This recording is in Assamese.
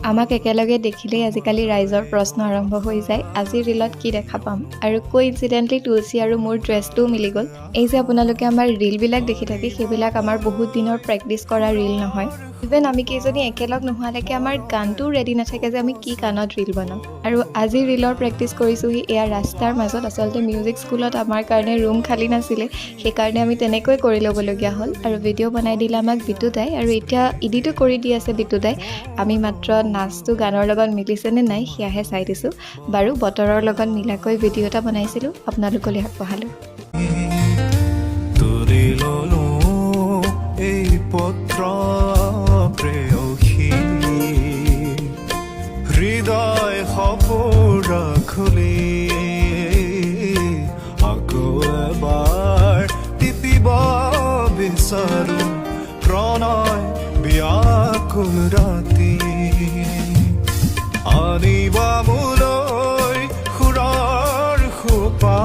আমাক একেলগে দেখিলেই আজিকালি ৰাইজৰ প্ৰশ্ন আৰম্ভ হৈ যায় আজিৰ ৰীলত কি দেখা পাম আৰু কোইনচিডেণ্টলি তুলসী আৰু মোৰ ড্ৰেছটোও মিলি গ'ল এই যে আপোনালোকে আমাৰ ৰীলবিলাক দেখি থাকে সেইবিলাক আমাৰ বহুত দিনৰ প্ৰেক্টিচ কৰা ৰীল নহয় ইভেন আমি কেইজনী একেলগ নোহোৱালৈকে আমাৰ গানটোও ৰেডি নাথাকে যে আমি কি গানত ৰীল বনাম আৰু আজি ৰীলৰ প্ৰেক্টিচ কৰিছোঁহি এয়া ৰাস্তাৰ মাজত আচলতে মিউজিক স্কুলত আমাৰ কাৰণে ৰুম খালী নাছিলে সেইকাৰণে আমি তেনেকৈ কৰি ল'বলগীয়া হ'ল আৰু ভিডিঅ' বনাই দিলে আমাক বিতুদাই আৰু এতিয়া ইডিটো কৰি দি আছে বিতুদাই আমি মাত্ৰ নাচটো গানৰ লগত মিলিছেনে নাই সেয়াহে চাই দিছোঁ বাৰু বতৰৰ লগত মিলাকৈ ভিডিঅ' এটা বনাইছিলোঁ আপোনালোকলৈ আগবঢ়ালোঁ এই পত্ৰ প্ৰেয়সী হৃদয় সপোৰা খুলি আকৌ এবাৰ টিপিব বিচাৰো প্ৰণয় ব্যাকুল ৰাতি আনিবা মোলৈ সুৰৰ সোপা